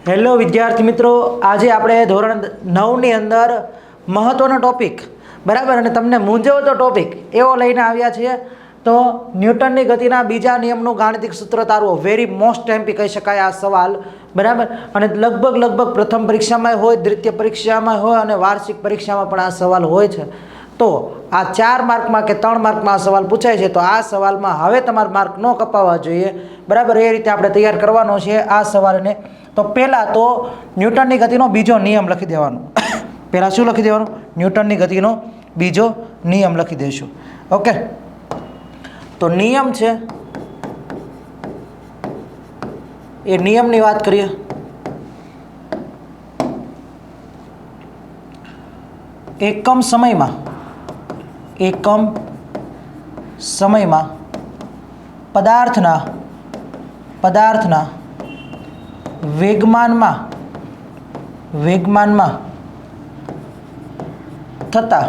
Hello વિદ્યાર્થી મિત્રો, આજે આપણે ધોરણ 9ની અંદર મહત્વનો ટોપિક બરાબર અને તમને મૂંઝવતો ટોપિક એવો લઈને આવ્યા છીએ. તો ન્યૂટનની ગતિના બીજા નિયમનું ગાણિતિક સૂત્ર તારવો, વેરી મોસ્ટ એમપી કહી શકાય આ સવાલ બરાબર. અને લગભગ પ્રથમ પરીક્ષામાં હોય, દ્વિતીય પરીક્ષામાં હોય અને વાર્ષિક પરીક્ષામાં પણ આ સવાલ હોય છે. તો આ 4 માર્કમાં કે 3 માર્કમાં આ સવાલ પૂછાય છે. તો આ સવાલમાં હવે તમારા માર્ક ન કપાવવા જોઈએ બરાબર. એ રીતે આપણે તૈયાર કરવાનો છે આ સવાલને. તો પહેલાં તો ન્યૂટનની ગતિનો બીજો નિયમ લખી દેવાનો. પહેલાં શું લખી દેવાનું? ન્યૂટનની ગતિનો બીજો નિયમ લખી દઈશું. ઓકે, તો નિયમ છે એ નિયમની વાત કરીએ. એકમ સમયમાં પદાર્થના વેગમાનમાં થતા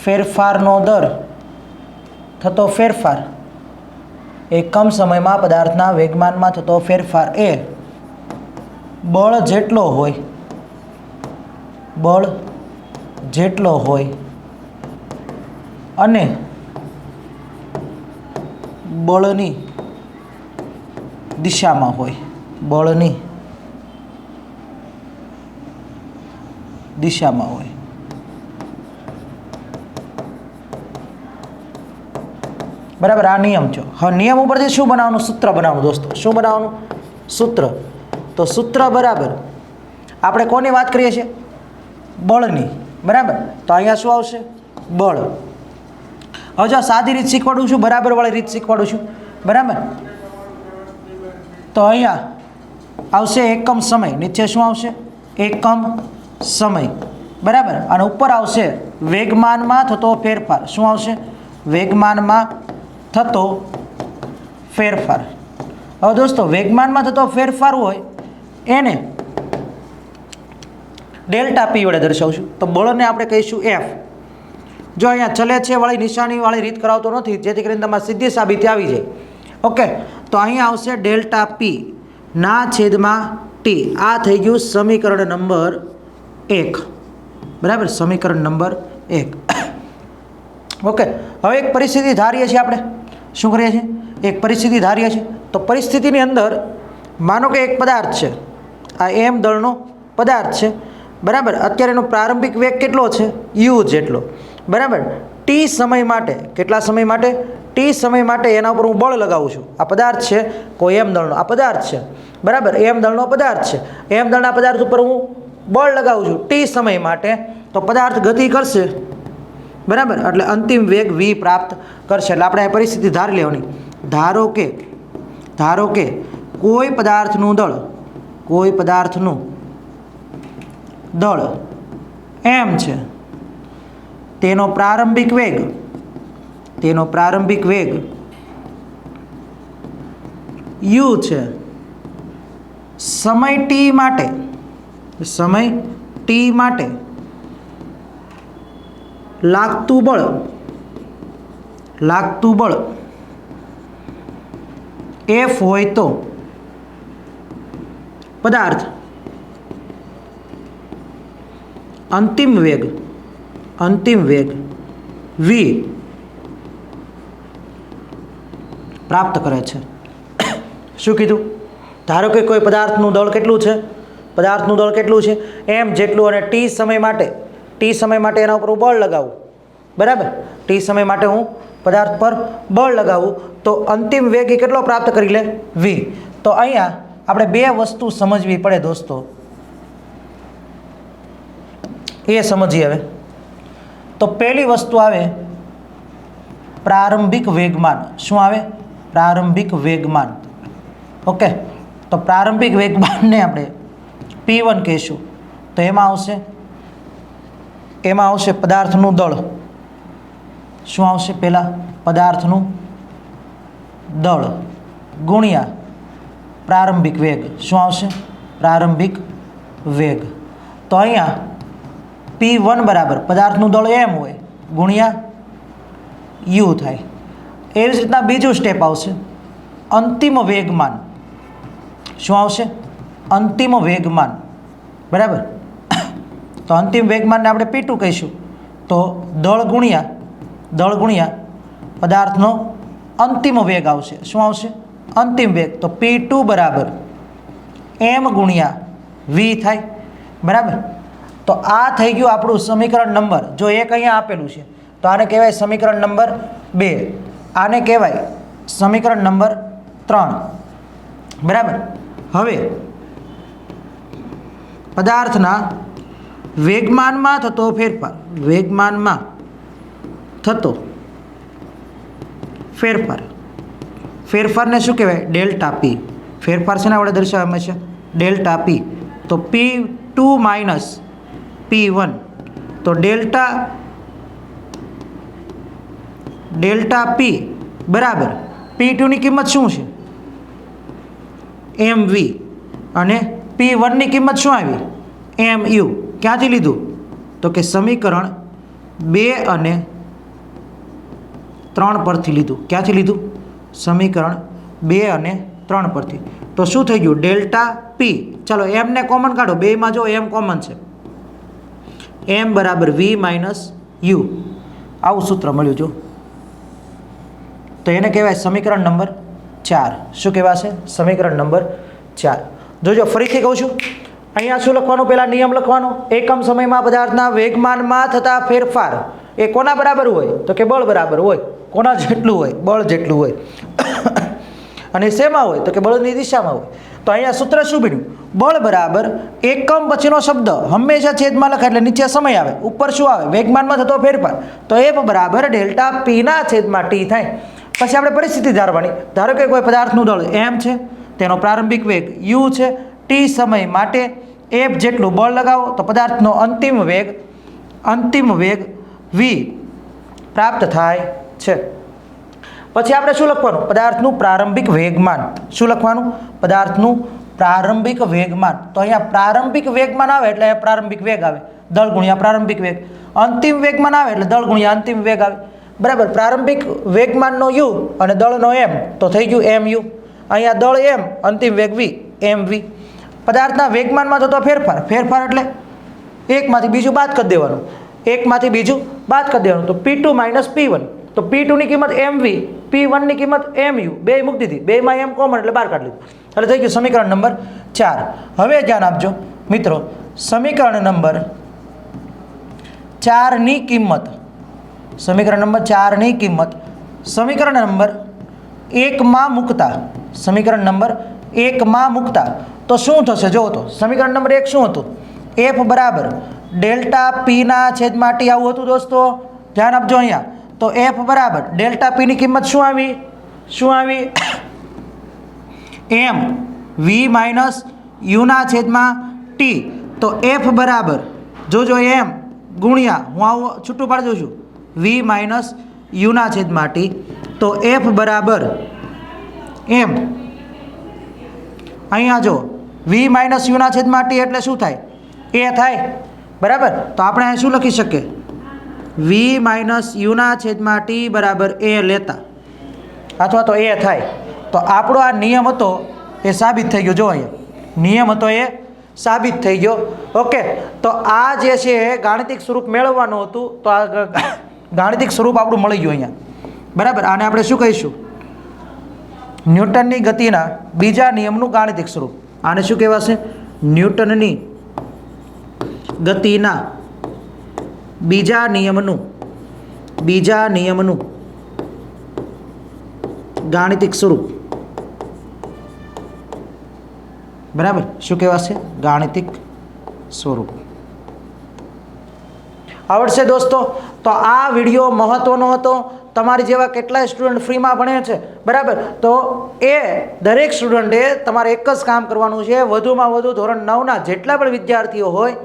ફેરફારનો દર, થતો ફેરફાર, એકમ સમયમાં પદાર્થના વેગમાનમાં થતો ફેરફાર એ બળ જેટલો હોય અને બળની દિશામાં હોય. બળની દિશામાં હોય. બરાબર, આ નિયમ છે. હવે નિયમ ઉપરથી શું બનાવવાનું? સૂત્ર બનાવવાનું દોસ્તો. શું બનાવવાનું? સૂત્ર. તો સૂત્ર બરાબર આપણે કોની વાત કરીએ છીએ? બળની. બરાબર, તો અહીંયા શું આવશે? બળ. હવે જો સાદી રીત શીખવાડું છું, બરાબર વાળી રીત શીખવાડું છું બરાબર. તો અહીંયા આવશે એકમ સમય, નીચે શું આવશે? એકમ સમય બરાબર. અને ઉપર આવશે વેગમાનમાં થતો ફેરફાર. શું આવશે? વેગમાનમાં થતો ફેરફાર. હવે દોસ્તો વેગમાનમાં થતો ફેરફાર હોય એને ડેલ્ટા પી વડે દર્શાવશું. તો બળને આપણે કહીશું એફ. જો અહીંયા ચલે છે વાળી નિશાનીવાળી રીત કરાવતો નથી, જેથી કરીને તમારે સીધી સાબિતી આવી જાય. ઓકે, તો અહીંયા આવશે ડેલ્ટા પી ના છેદમાં ટી. આ થઈ ગયું સમીકરણ નંબર 1 બરાબર. સમીકરણ નંબર 1. ઓકે, હવે એક પરિસ્થિતિ ધારીએ છીએ આપણે. શું કરીએ છીએ? એક પરિસ્થિતિ ધારીએ છીએ. તો પરિસ્થિતિની અંદર માનો કે એક પદાર્થ છે, આ એમ દળનો પદાર્થ છે બરાબર. અત્યારે એનો પ્રારંભિક વેગ કેટલો છે? યુ જેટલો બરાબર. ટી સમય માટે, કેટલા સમય માટે? ટી સમય માટે એના ઉપર હું બળ લગાવું છું. આ પદાર્થ છે કોઈ એમ દળનો, આ પદાર્થ છે બરાબર. એમ દળનો પદાર્થ છે. એમ દળના પદાર્થ ઉપર હું બળ લગાવું છું ટી સમય માટે. તો પદાર્થ ગતિ કરશે બરાબર, એટલે અંતિમ વેગ v પ્રાપ્ત કરશે. એટલે આપણે આ પરિસ્થિતિ ધારી લેવાની. ધારો કે કોઈ પદાર્થનું દળ એમ છે, તેનો પ્રારંભિક વેગ u છે. સમય t માટે લાગતું બળ F હોય તો પદાર્થ અંતિમ વેગ v પ્રાપ્ત કરે છે. શું કીધું? ધારો કે કોઈ પદાર્થનું દળ કેટલું છે? એમ જેટલું. અને ટી સમય માટે એના ઉપર હું બળ લગાવું બરાબર. ટી સમય માટે હું પદાર્થ પર બળ લગાવું તો અંતિમ વેગ એ કેટલો પ્રાપ્ત કરી લે? v. તો અહીંયા આપણે બે વસ્તુ સમજવી પડે દોસ્તો. એ સમજીએ હવે. તો પહેલી વસ્તુ આવે પ્રારંભિક વેગમાન. શું આવે? પ્રારંભિક વેગમાન. ઓકે, તો પ્રારંભિક વેગમાનને આપણે P1 કહીશું. તો એમાં આવશે પદાર્થનું દળ. શું આવશે? પહેલાં પદાર્થનું દળ ગુણ્યા પ્રારંભિક વેગ. શું આવશે? પ્રારંભિક વેગ. તો અહીંયા P1 બરાબર પદાર્થનું દળ એમ હોય ગુણ્યા યુ થાય. એવી જ રીતના બીજું સ્ટેપ આવશે અંતિમ વેગમાન. શું આવશે? અંતિમ વેગમાન, બરાબર. તો અંતિમ વેગમાનને આપણે P2 કહીશું. તો દળ ગુણ્યા પદાર્થનો અંતિમ વેગ આવશે. શું આવશે? અંતિમ વેગ. તો P2 બરાબર m ગુણ્યા v થાય, બરાબર. તો આ થઈ ગયું આપણું સમીકરણ નંબર. જો એક અહીંયા આપેલું છે તો આને કહેવાય સમીકરણ નંબર 2, આને કહેવાય સમીકરણ નંબર 3, બરાબર. હવે પદાર્થના વેગમાનમાં થતો ફેરફાર, વેગમાનમાં થતો ફેરફારને શું કહેવાય? ડેલ્ટા પી. ફેરફાર છે ને આપણે દર્શાવે હંમેશા ડેલ્ટા પી. તો P2 માઇનસ P1. તો ડેલ્ટા પી બરાબર P2ની કિંમત શું છે? mv. અને P1ની કિંમત શું આવી? mu. ક્યાંથી લીધું? તો કે સમીકરણ 2 અને 3 પરથી લીધું. ક્યાંથી લીધું? સમીકરણ 2 અને 3 પરથી. તો શું થઈ ગયું? ડેલ્ટા પી. ચાલો એમને કોમન કાઢો, બેમાં જો એમ કોમન છે, m બરાબર v માઇનસ યુ. આવું સૂત્ર મળ્યું. જો તો એને કહેવાય સમીકરણ નંબર 4. શું કહેવાશે? સમીકરણ નંબર 4. જોજો ફરીથી કહું છું, અહીંયા શું લખવાનું? પહેલાં નિયમ લખવાનો. એકમ સમયમાં પદાર્થના વેગમાનમાં થતા ફેરફાર એ કોના બરાબર હોય? તો કે બળ બરાબર હોય. કોના જેટલું હોય? બળ જેટલું હોય. અને શેમાં હોય? તો કે બળની દિશામાં હોય. તો અહીંયા સૂત્ર શું બન્યું? બળ બરાબર એકમ પછીનો શબ્દ હંમેશા છેદમાં લખાય એટલે નીચે સમય આવે, ઉપર શું આવે? વેગમાનમાં થતો ફેરફાર. તો F બરાબર ડેલ્ટા પીના છેદમાં ટી થાય. પછી આપણે પરિસ્થિતિ ધારવાની. ધારો કે કોઈ પદાર્થનું દળ m છે, તેનો પ્રારંભિક વેગ u છે, t સમય માટે F જેટલું બળ લગાવો તો પદાર્થનો અંતિમ વેગ v પ્રાપ્ત થાય છે. પછી આપણે શું લખવાનું? પદાર્થનું પ્રારંભિક વેગમાન. શું લખવાનું? પદાર્થનું પ્રારંભિક વેગમાન. તો અહીંયા પ્રારંભિક વેગમાન આવે એટલે પ્રારંભિક વેગ આવે, દળ ગુણ્યા પ્રારંભિક વેગ. અંતિમ વેગમાન આવે એટલે દળ ગુણ્યા અંતિમ વેગ આવે, બરાબર. પ્રારંભિક વેગમાનનો u અને દળનો m તો થઈ ગયું mu. અહીંયા દળ m, અંતિમ વેગ v, mv. પદાર્થના વેગમાનમાં થતો ફેરફાર એટલે એકમાંથી બીજું બાદ કરી દેવાનું, તો P2 માઇનસ P1. તો P2ની કિંમત mv, P1ની કિંમત mu. બે મૂકી દીધી, બેમાં m કોમન એટલે બહાર કાઢી લીધું. એટલે થઈ ગયું સમીકરણ નંબર 4. હવે ધ્યાન આપજો મિત્રો, સમીકરણ નંબર 4ની કિંમત, સમીકરણ નંબર 4ની કિંમત સમીકરણ નંબર 1માં મૂકતા, સમીકરણ નંબર 1માં મૂકતા તો શું થશે? જોવો તો સમીકરણ નંબર 1 શું હતું? F બરાબર ડેલ્ટા પીના છેદમાં ટી. આવું હતું દોસ્તો, ધ્યાન આપજો અહીંયા. તો F બરાબર ડેલ્ટા પીની કિંમત શું આવી? m v માઇનસ યુના છેદમાં ટી. તો F બરાબર જોજો m ગુણ્યા, હું આવું છૂટું પાડી દઉં છું, v માઇનસ યુના છેદમાં ટી. તો F બરાબર m, અહીંયા જો v માઇનસ યુના છેદમાં ટી એટલે શું થાય? એ થાય, બરાબર. તો આપણે અહીં શું લખી શકીએ? v માઇનસ યુના છેદમાં ટી બરાબર એ લેતા, અથવા તો એ થાય. તો આપણો આ નિયમ હતો એ સાબિત થઈ ગયો. જો અહીંયા નિયમ હતો એ સાબિત થઈ ગયો. ઓકે, તો આ જે છે ગાણિતિક સ્વરૂપ મેળવવાનું હતું, તો આ ગાણિતિક સ્વરૂપ આપણું મળી ગયું અહીંયા, બરાબર. આને આપણે શું કહીશું? ન્યૂટનની ગતિના બીજા નિયમનું ગાણિતિક સ્વરૂપ. આને શું કહેવાશે? ન્યૂટનની ગતિના બીજા નિયમનું ગાણિતિક સ્વરૂપ, બરાબર. શું કહેવાશે? ગાણિતિક સ્વરૂપ. આવડશે દોસ્તો? તો આ વિડીયો મહત્વનો હતો. તમારી જેવા કેટલાય સ્ટુડન્ટ ફ્રીમાં ભણે છે, બરાબર. તો એ દરેક સ્ટુડન્ટે તમારે એક જ કામ કરવાનું છે, વધુમાં વધુ ધોરણ 9ના જેટલા પણ વિદ્યાર્થીઓ હોય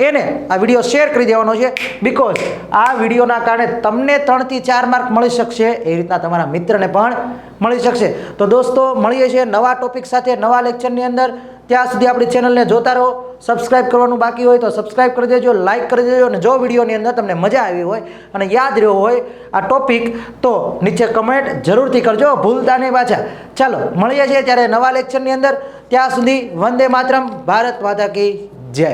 એને આ વિડીયો શેર કરી દેવાનો છે. બિકોઝ આ વિડીયોના કારણે તમને 3 થી 4 માર્ક મળી શકશે, એ રીતના તમારા મિત્રને પણ મળી શકશે. તો દોસ્તો મળીએ છીએ નવા ટોપિક સાથે નવા લેક્ચરની અંદર. ત્યાં સુધી આપણી ચેનલને જોતા રહો. સબસ્ક્રાઇબ કરવાનું બાકી હોય તો સબસ્ક્રાઇબ કરી દેજો, લાઇક કરી દેજો, અને જો વિડીયોની અંદર તમને મજા આવી હોય અને યાદ રહ્યો હોય આ ટોપિક તો નીચે કમેન્ટ જરૂરથી કરજો, ભૂલતા નહીં પાછા. ચાલો મળીએ છીએ ત્યારે નવા લેક્ચરની અંદર. ત્યાં સુધી વંદે માતરમ, ભારત માતા કી જય.